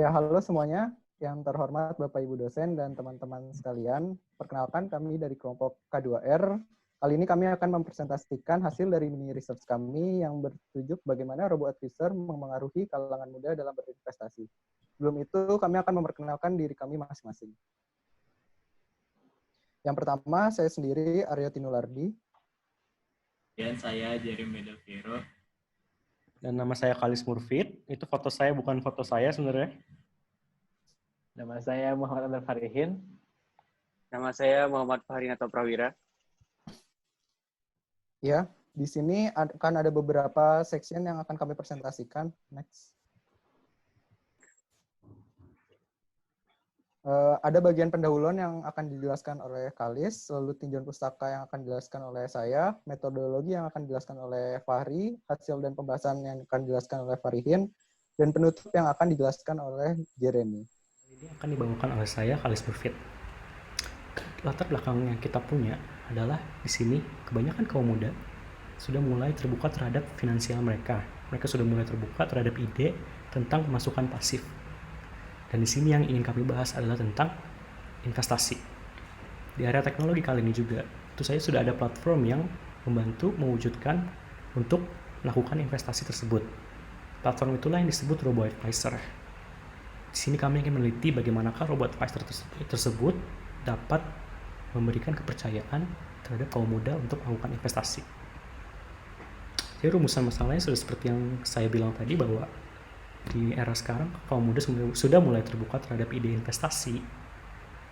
Ya, halo semuanya. Yang terhormat Bapak Ibu dosen dan teman-teman sekalian. Perkenalkan kami dari kelompok K2R. Kali ini kami akan mempresentasikan hasil dari mini research kami yang bertujuk bagaimana robo-advisor memengaruhi kalangan muda dalam berinvestasi. Sebelum itu, kami akan memperkenalkan diri kami masing-masing. Yang pertama, saya sendiri, Aryo Tinulardi. Dan saya Jeremy Delviro. Dan nama saya Kalis Murfid. Itu foto saya, bukan foto saya sebenarnya. Nama saya Muhammad Anwar Farihin. Nama saya Muhammad Fahrinato Prawira. Ya, di sini akan ada beberapa section yang akan kami presentasikan. Next. Ada bagian pendahuluan yang akan dijelaskan oleh Kalis, lalu tinjauan pustaka yang akan dijelaskan oleh saya, metodologi yang akan dijelaskan oleh Fahri, hasil dan pembahasan yang akan dijelaskan oleh Farihin, dan penutup yang akan dijelaskan oleh Jeremy. Ini akan dibawakan oleh saya, Kalis Murfid. Latar belakang yang kita punya adalah di sini kebanyakan kaum muda sudah mulai terbuka terhadap finansial mereka. Mereka sudah mulai terbuka terhadap ide tentang pemasukan pasif. Dan di sini yang ingin kami bahas adalah tentang investasi. Di area teknologi kali ini juga, itu saya sudah ada platform yang membantu mewujudkan untuk melakukan investasi tersebut. Platform itulah yang disebut robo-advisor. Di sini kami ingin meneliti bagaimanakah robo-advisor tersebut dapat memberikan kepercayaan terhadap kaum muda untuk melakukan investasi. Jadi rumusan masalahnya sudah seperti yang saya bilang tadi, bahwa di era sekarang kaum muda sudah mulai terbuka terhadap ide investasi,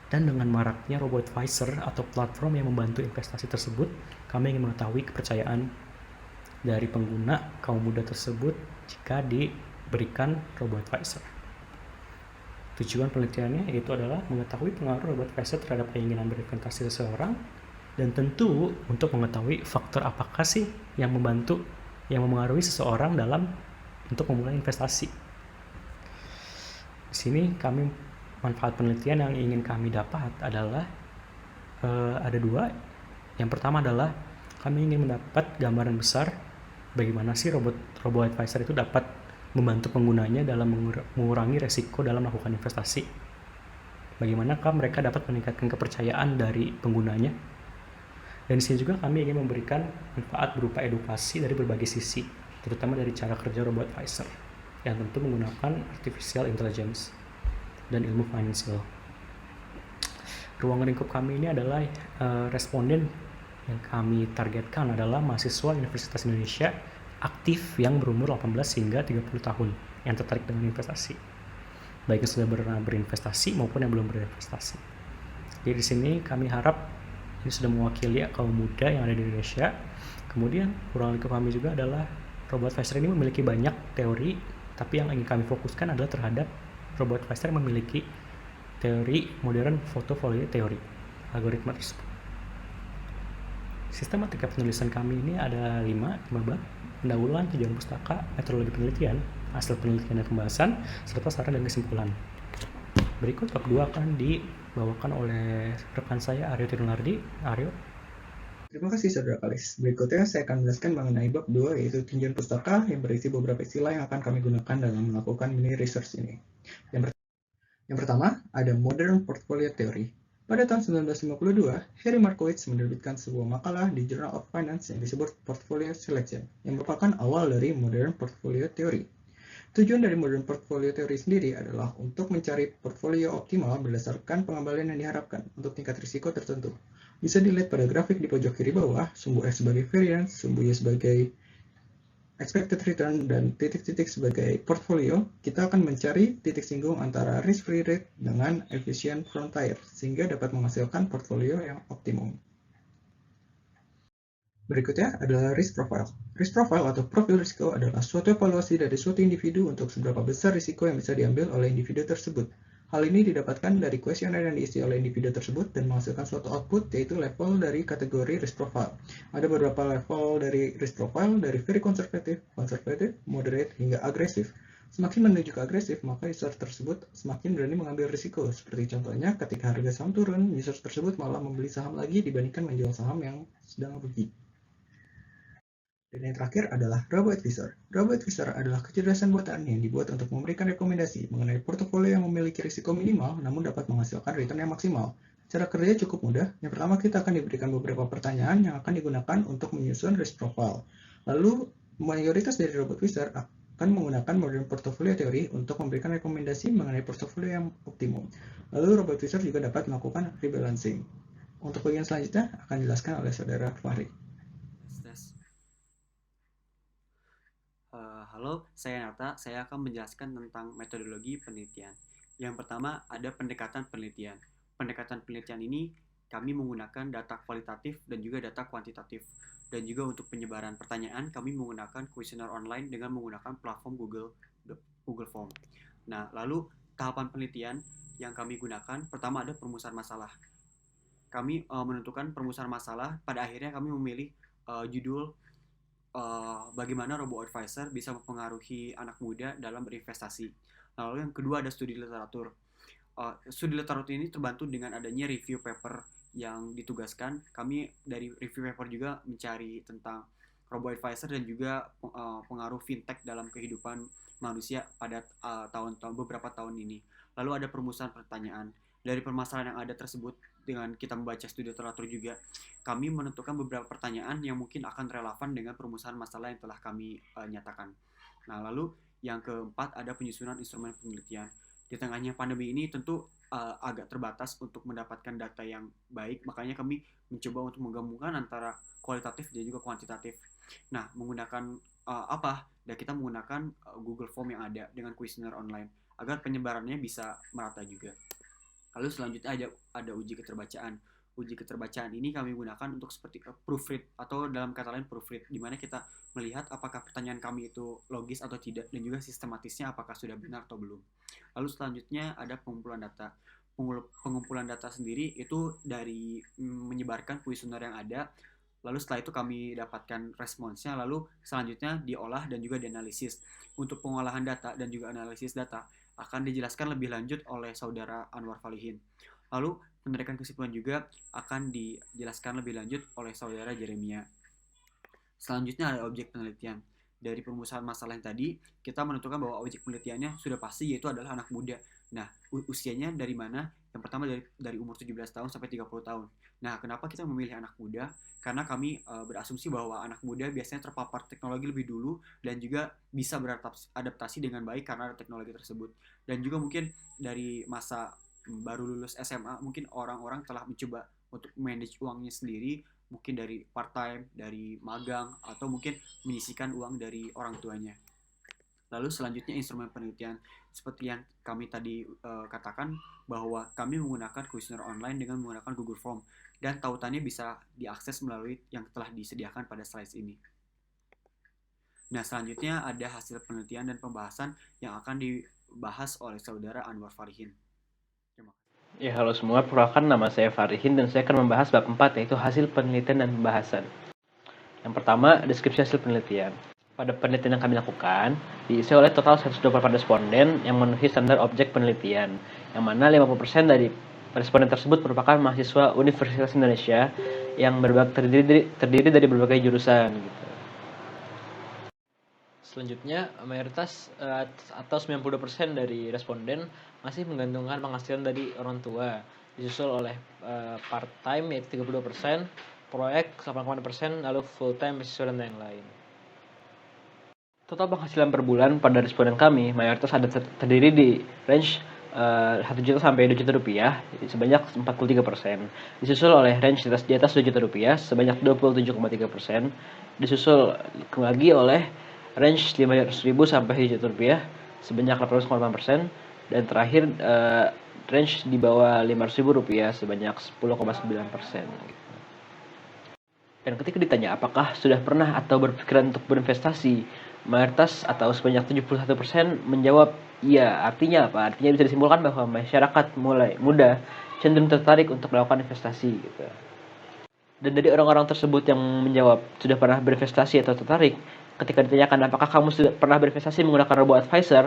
dan dengan maraknya robo-advisor atau platform yang membantu investasi tersebut, kami ingin mengetahui kepercayaan dari pengguna kaum muda tersebut jika diberikan robo-advisor. Tujuan penelitiannya yaitu adalah mengetahui pengaruh robo-advisor terhadap keinginan berinvestasi seseorang, dan tentu untuk mengetahui faktor apakah sih yang mempengaruhi seseorang dalam untuk memulai investasi. Di sini kami manfaat penelitian yang ingin kami dapat adalah ada dua. Yang pertama adalah kami ingin mendapat gambaran besar bagaimana sih robo-advisor itu dapat membantu penggunanya dalam mengurangi resiko dalam melakukan investasi. Bagaimanakah mereka dapat meningkatkan kepercayaan dari penggunanya. Dan di sini juga kami ingin memberikan manfaat berupa edukasi dari berbagai sisi, terutama dari cara kerja robo-advisor yang tentu menggunakan artificial intelligence dan ilmu finansial. Ruang lingkup kami ini adalah responden yang kami targetkan adalah mahasiswa Universitas Indonesia aktif yang berumur 18 hingga 30 tahun yang tertarik dengan investasi, baik yang sudah berinvestasi maupun yang belum berinvestasi. Jadi di sini kami harap ini sudah mewakili kaum muda yang ada di Indonesia. Kemudian ruang lingkup kami juga adalah robo-advisor ini memiliki banyak teori, tapi yang ingin kami fokuskan adalah terhadap robo-advisor yang memiliki teori modern portfolio teori, algoritma tersebut. Sistematika penulisan kami ini ada 5 bab: pendahuluan, tinjauan pustaka, metodologi penelitian, hasil penelitian dan pembahasan, serta saran dan kesimpulan. Berikut bab 2 akan dibawakan oleh rekan saya, Aryo Tinulardi. Aryo. Terima kasih Saudara Kalis. Berikutnya saya akan menjelaskan mengenai bab 2, yaitu tinjauan pustaka yang berisi beberapa istilah yang akan kami gunakan dalam melakukan mini research ini. Yang pertama, ada Modern Portfolio Theory. Pada tahun 1952, Harry Markowitz menerbitkan sebuah makalah di Journal of Finance yang disebut Portfolio Selection, yang merupakan awal dari Modern Portfolio Theory. Tujuan dari Modern Portfolio Theory sendiri adalah untuk mencari portfolio optimal berdasarkan pengembalian yang diharapkan untuk tingkat risiko tertentu. Bisa dilihat pada grafik di pojok kiri bawah, sumbu F sebagai variance, sumbu Y sebagai expected return, dan titik-titik sebagai portfolio. Kita akan mencari titik singgung antara risk-free rate dengan efficient frontier, sehingga dapat menghasilkan portfolio yang optimum. Berikutnya adalah risk profile. Risk profile atau profil risiko adalah suatu evaluasi dari suatu individu untuk seberapa besar risiko yang bisa diambil oleh individu tersebut. Hal ini didapatkan dari kuesioner yang diisi oleh individu tersebut dan menghasilkan suatu output, yaitu level dari kategori risk profile. Ada beberapa level dari risk profile, dari very conservative, moderate, hingga agresif. Semakin menuju ke agresif, maka user tersebut semakin berani mengambil risiko. Seperti contohnya, ketika harga saham turun, user tersebut malah membeli saham lagi dibandingkan menjual saham yang sedang rugi. Dan yang terakhir adalah Robo-Advisor. Robo-Advisor adalah kecerdasan buatan yang dibuat untuk memberikan rekomendasi mengenai portofolio yang memiliki risiko minimal namun dapat menghasilkan return yang maksimal. Cara kerja cukup mudah. Yang pertama kita akan diberikan beberapa pertanyaan yang akan digunakan untuk menyusun risk profile. Lalu mayoritas dari Robo-Advisor akan menggunakan modern portfolio teori untuk memberikan rekomendasi mengenai portofolio yang optimum. Lalu Robo-Advisor juga dapat melakukan rebalancing. Untuk bagian selanjutnya akan dijelaskan oleh saudara Fahri. Halo, saya Nata. Saya akan menjelaskan tentang metodologi penelitian. Yang pertama ada pendekatan penelitian. Pendekatan penelitian ini kami menggunakan data kualitatif dan juga data kuantitatif. Dan juga untuk penyebaran pertanyaan kami menggunakan kuesioner online dengan menggunakan platform Google Form. Nah, lalu tahapan penelitian yang kami gunakan pertama ada perumusan masalah. Kami menentukan perumusan masalah. Pada akhirnya kami memilih judul bagaimana Robo-Advisor bisa mempengaruhi anak muda dalam berinvestasi. Lalu yang kedua ada studi literatur. Studi literatur ini terbantu dengan adanya review paper yang ditugaskan. Kami dari review paper juga mencari tentang Robo-Advisor dan juga pengaruh fintech dalam kehidupan manusia pada beberapa tahun ini. Lalu ada perumusan pertanyaan. Dari permasalahan yang ada tersebut, dengan kita membaca studi literatur juga, kami menentukan beberapa pertanyaan yang mungkin akan relevan dengan perumusan masalah yang telah kami nyatakan. Nah, lalu yang keempat ada penyusunan instrumen penelitian. Di tengahnya pandemi ini tentu agak terbatas untuk mendapatkan data yang baik, makanya kami mencoba untuk menggabungkan antara kualitatif dan juga kuantitatif. Nah, menggunakan apa? Dan kita menggunakan Google Form yang ada dengan kuesioner online agar penyebarannya bisa merata juga. Lalu selanjutnya ada uji keterbacaan. Uji keterbacaan ini kami gunakan untuk seperti proofread atau dalam kata lain proofread, di mana kita melihat apakah pertanyaan kami itu logis atau tidak dan juga sistematisnya apakah sudah benar atau belum. Lalu selanjutnya ada pengumpulan data. Pengumpulan data sendiri itu dari menyebarkan kuesioner yang ada. Lalu setelah itu kami dapatkan responsnya, lalu selanjutnya diolah dan juga dianalisis. Untuk pengolahan data dan juga analisis data akan dijelaskan lebih lanjut oleh saudara Anwar Falihin. Lalu penarikan kesimpulan juga akan dijelaskan lebih lanjut oleh saudara Jeremia. Selanjutnya ada objek penelitian. Dari perumusan masalah yang tadi, kita menentukan bahwa objek penelitiannya sudah pasti yaitu adalah anak muda. Nah, usianya dari mana? Yang pertama dari umur 17 tahun sampai 30 tahun. Nah, kenapa kita memilih anak muda? Karena kami berasumsi bahwa anak muda biasanya terpapar teknologi lebih dulu dan juga bisa beradaptasi dengan baik karena ada teknologi tersebut. Dan juga mungkin dari masa baru lulus SMA, mungkin orang-orang telah mencoba untuk manage uangnya sendiri, mungkin dari part time, dari magang, atau mungkin menyisihkan uang dari orang tuanya. Lalu selanjutnya instrumen penelitian. Seperti yang kami tadi katakan, bahwa kami menggunakan kuesioner online dengan menggunakan Google Form. Dan tautannya bisa diakses melalui yang telah disediakan pada slides ini. Nah, selanjutnya ada hasil penelitian dan pembahasan yang akan dibahas oleh saudara Anwar Falihin. Ya, halo semua. Perkenalkan, nama saya Farihin dan saya akan membahas bab 4, yaitu hasil penelitian dan pembahasan. Yang pertama, deskripsi hasil penelitian. Pada penelitian yang kami lakukan, diisi oleh total 128 responden yang memenuhi standar objek penelitian, yang mana 50% dari responden tersebut merupakan mahasiswa Universitas Indonesia yang terdiri dari berbagai jurusan. Gitu. Selanjutnya, mayoritas atau 90% dari responden masih menggantungkan penghasilan dari orang tua, disusul oleh part-time yaitu 32%, proyek 8,8%, lalu full-time beasiswa dan lain-lain. Total penghasilan per bulan pada responden kami mayoritas ada terdiri di range 1 juta sampai 2 juta rupiah sebanyak 43%, disusul oleh range di atas 2 juta rupiah sebanyak 27,3%, disusul lagi oleh range 500.000 sampai 1 juta rupiah sebanyak 18,8%, dan terakhir range di bawah 500.000 rupiah sebanyak 10,9%. Dan ketika ditanya apakah sudah pernah atau berpikiran untuk berinvestasi, mayoritas atau sebanyak 71% menjawab iya. Artinya apa? Artinya bisa disimpulkan bahwa masyarakat mulai muda cenderung tertarik untuk melakukan investasi gitu. Dan dari orang-orang tersebut yang menjawab sudah pernah berinvestasi atau tertarik, ketika ditanyakan apakah kamu sudah pernah berinvestasi menggunakan Robo-Advisor,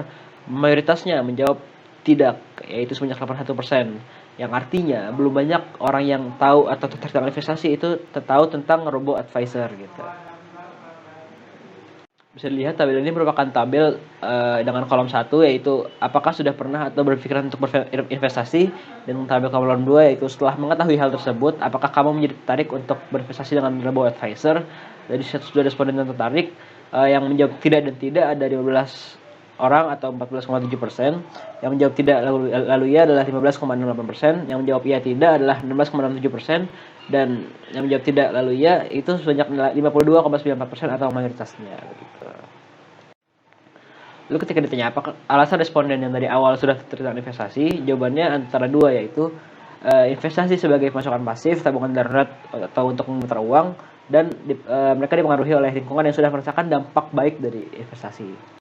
mayoritasnya menjawab tidak, yaitu sebanyak 81%. Yang artinya belum banyak orang yang tahu atau tertarik dengan investasi itu tahu tentang Robo-Advisor gitu. Bisa dilihat tabel ini merupakan tabel dengan kolom 1 yaitu apakah sudah pernah atau berpikiran untuk berinvestasi, dan tabel kolom 2 yaitu setelah mengetahui hal tersebut apakah kamu menjadi tertarik untuk berinvestasi dengan robo-advisor. Dari 102 responden yang tertarik, yang menjawab tidak dan tidak ada 15 orang atau 14,7%, yang menjawab tidak lalu ya adalah 15,68%, yang menjawab iya tidak adalah 16,67%, dan yang menjawab tidak lalu ya itu sebanyak 52,94% atau mayoritasnya begitu. Lalu ketika ditanya apakah alasan responden yang dari awal sudah tertarik dengan investasi, jawabannya antara dua, yaitu investasi sebagai pemasukan pasif, tabungan darurat atau untuk memutar uang, dan mereka dipengaruhi oleh lingkungan yang sudah merasakan dampak baik dari investasi.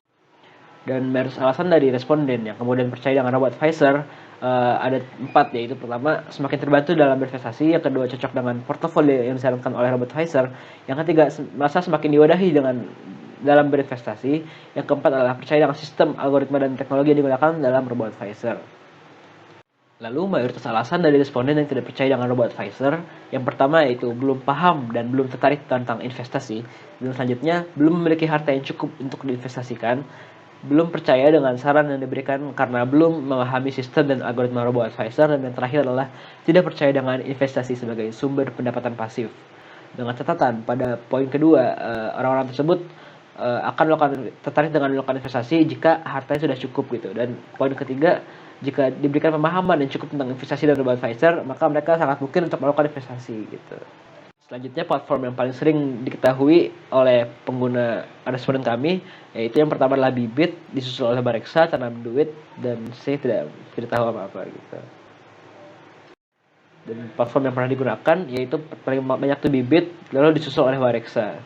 Dan alasan dari responden yang kemudian percaya dengan robo-advisor ada 4, yaitu pertama semakin terbantu dalam berinvestasi, yang kedua cocok dengan portofolio yang disarankan oleh robo-advisor, yang ketiga merasa semakin diwadahi dalam berinvestasi, yang keempat adalah percaya dengan sistem, algoritma, dan teknologi yang digunakan dalam robo-advisor. Lalu mayoritas alasan dari responden yang tidak percaya dengan robo-advisor, yang pertama yaitu belum paham dan belum tertarik tentang investasi, dan selanjutnya belum memiliki harta yang cukup untuk diinvestasikan, belum percaya dengan saran yang diberikan karena belum memahami sistem dan algoritma robo-advisor, dan yang terakhir adalah tidak percaya dengan investasi sebagai sumber pendapatan pasif. Dengan catatan pada poin kedua, orang-orang tersebut akan tertarik dengan melakukan investasi jika hartanya sudah cukup gitu. Dan poin ketiga, jika diberikan pemahaman yang cukup tentang investasi dan robo-advisor, maka mereka sangat mungkin untuk melakukan investasi gitu. Selanjutnya, platform yang paling sering diketahui oleh pengguna responden kami yaitu yang pertama adalah Bibit, disusul oleh Bareksa, Tanam Duit, dan saya tidak tahu apa-apa gitu. Dan platform yang pernah digunakan yaitu paling banyak tuh Bibit, lalu disusul oleh Bareksa.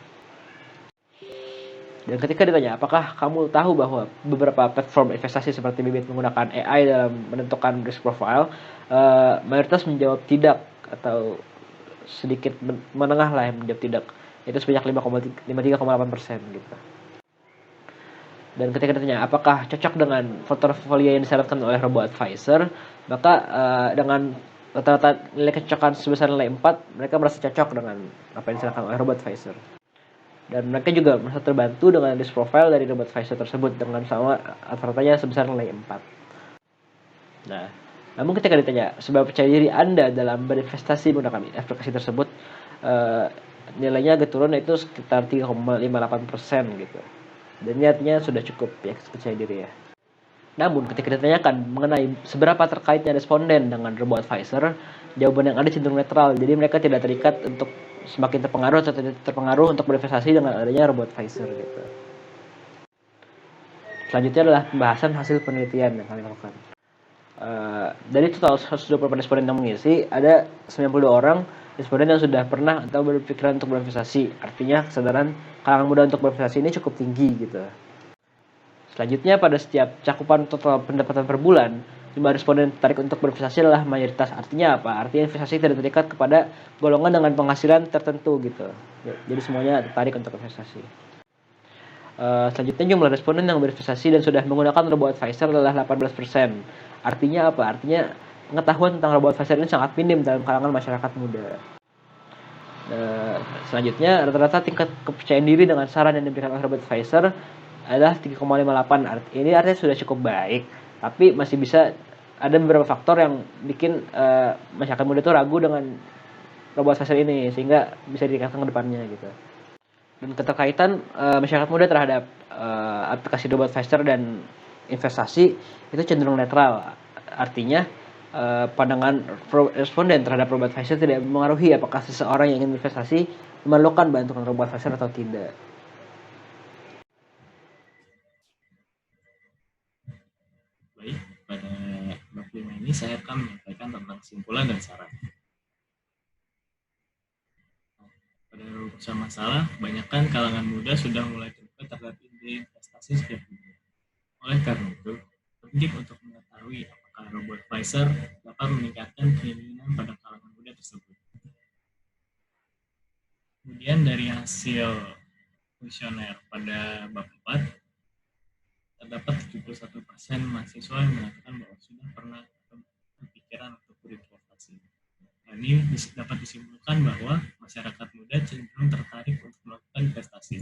Dan ketika ditanya apakah kamu tahu bahwa beberapa platform investasi seperti Bibit menggunakan AI dalam menentukan risk profile, mayoritas menjawab tidak, atau sedikit menengah lah yang menjawab tidak, itu sebanyak 53,8% gitu. Dan ketika ditanya apakah cocok dengan portofolio yang disarankan oleh robo-advisor, maka dengan rata-rata nilai kecocokan sebesar nilai 4, mereka merasa cocok dengan apa yang disarankan oleh robo-advisor. Dan mereka juga merasa terbantu dengan risk profile dari robo-advisor tersebut dengan sama rata-ratanya sebesar nilai 4. Nah, namun ketika ditanya sebab percaya diri Anda dalam berinvestasi menggunakan aplikasi tersebut, nilainya agak turun, yaitu sekitar 3,58% gitu. Dan ini artinya sudah cukup ya percaya diri ya. Namun ketika ditanyakan mengenai seberapa terkaitnya responden dengan robo-advisor, jawaban yang ada cenderung netral. Jadi mereka tidak terikat untuk semakin terpengaruh atau tidak terpengaruh untuk berinvestasi dengan adanya robo-advisor gitu. Selanjutnya adalah pembahasan hasil penelitian yang kami lakukan. Dari total 128 responden yang mengisi, ada 92 orang responden yang sudah pernah atau berpikiran untuk berinvestasi. Artinya kesadaran kalangan muda untuk berinvestasi ini cukup tinggi gitu. Selanjutnya, pada setiap cakupan total pendapatan per bulan, jumlah responden tertarik untuk berinvestasi adalah mayoritas. Artinya apa? Artinya investasi tidak terikat kepada golongan dengan penghasilan tertentu gitu. Jadi semuanya tertarik untuk investasi. Selanjutnya, jumlah responden yang berinvestasi dan sudah menggunakan robo-advisor adalah 18%. Artinya apa? Artinya pengetahuan tentang robo-advisor ini sangat minim dalam kalangan masyarakat muda. Selanjutnya, rata-rata tingkat kepercayaan diri dengan saran yang diberikan oleh robo-advisor adalah 3,58. Ini artinya sudah cukup baik, tapi masih bisa ada beberapa faktor yang bikin masyarakat muda itu ragu dengan robo-advisor ini, sehingga bisa dikatakan ke depannya gitu. Dan keterkaitan masyarakat muda terhadap aplikasi robo-advisor dan investasi itu cenderung netral. Artinya pandangan responden terhadap robo-advisor tidak mempengaruhi apakah seseorang yang ingin investasi memerlukan bantuan robo-advisor atau tidak. Baik, pada bab 5 ini saya akan menyampaikan tentang kesimpulan dan saran. Pada urusan masalah, kebanyakan kalangan muda sudah mulai terbuka terhadap ide investasi sejak dini. Oleh karena itu, penting untuk mengetahui apakah robo-advisor dapat meningkatkan keinginan pada kalangan muda tersebut. Kemudian dari hasil kuesioner pada bab 4, terdapat 71% mahasiswa yang mengatakan bahwa sudah pernah berpikiran untuk berinvestasi. Ini dapat disimpulkan bahwa masyarakat muda cenderung tertarik untuk melakukan investasi.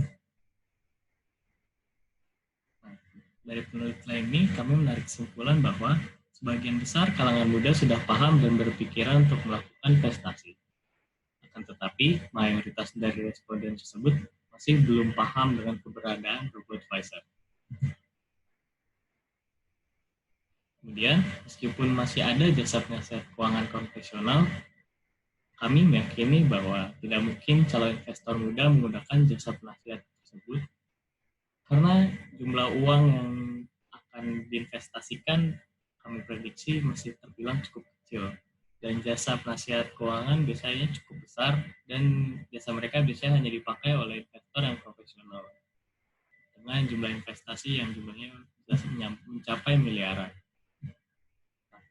ini kami menarik kesimpulan bahwa sebagian besar kalangan muda sudah paham dan berpikiran untuk melakukan investasi. Akan tetapi, mayoritas dari responden tersebut masih belum paham dengan keberadaan robo-advisor. Kemudian, meskipun masih ada jasa penasihat keuangan konvensional, kami meyakini bahwa tidak mungkin calon investor muda menggunakan jasa penasihat tersebut karena jumlah uang yang akan diinvestasikan kami prediksi masih terbilang cukup kecil. Dan jasa penasihat keuangan biasanya cukup besar dan jasa mereka biasanya hanya dipakai oleh investor yang profesional dengan jumlah investasi yang jumlahnya mencapai miliaran.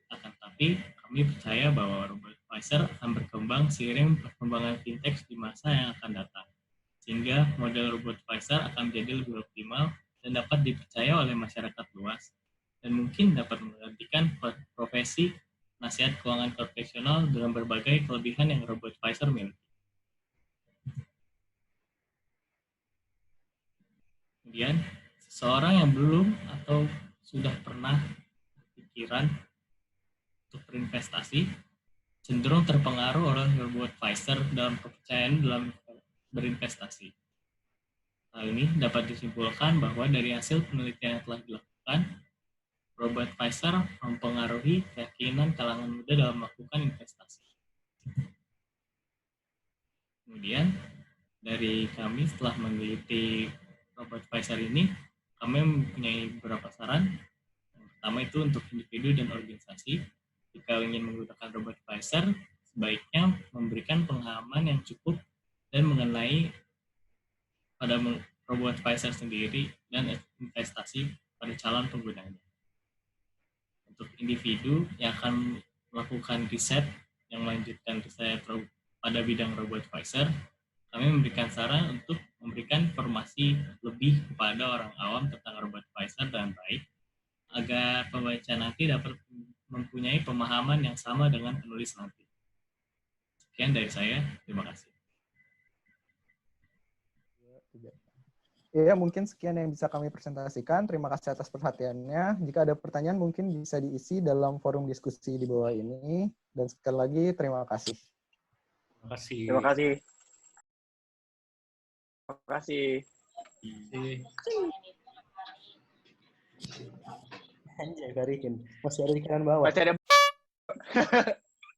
Akan tetapi, kami percaya bahwa robo-advisor akan berkembang seiring perkembangan fintech di masa yang akan datang. Sehingga model robo-advisor akan menjadi lebih optimal dan dapat dipercaya oleh masyarakat luas dan mungkin dapat menggantikan profesi nasihat keuangan profesional dengan berbagai kelebihan yang robo-advisor miliki. Kemudian, seseorang yang belum atau sudah pernah berpikiran untuk berinvestasi cenderung terpengaruh oleh robo-advisor dalam kepercayaan dalam berinvestasi. Hal ini dapat disimpulkan bahwa dari hasil penelitian yang telah dilakukan, robo-advisor mempengaruhi keyakinan kalangan muda dalam melakukan investasi. Kemudian, dari kami setelah meneliti robo-advisor ini, kami mempunyai beberapa saran. Yang pertama itu untuk individu dan organisasi. Jika ingin menggunakan robo-advisor, sebaiknya memberikan pengalaman yang cukup dan mengenai pada robo-advisor sendiri dan investasi pada calon penggunanya. Untuk individu yang akan melakukan riset yang melanjutkan riset pada bidang robo-advisor, kami memberikan saran untuk memberikan informasi lebih kepada orang awam tentang robo-advisor dengan baik, agar pembaca nanti dapat mempunyai pemahaman yang sama dengan penulis nanti. Sekian dari saya, terima kasih. Ya, mungkin sekian yang bisa kami presentasikan. Terima kasih atas perhatiannya. Jika ada pertanyaan mungkin bisa diisi dalam forum diskusi di bawah ini. Dan sekali lagi, terima kasih. Terima kasih. Terima kasih. Terima kasih. Anjay, Karikin. Masih ada di kanan bawah. Masih ada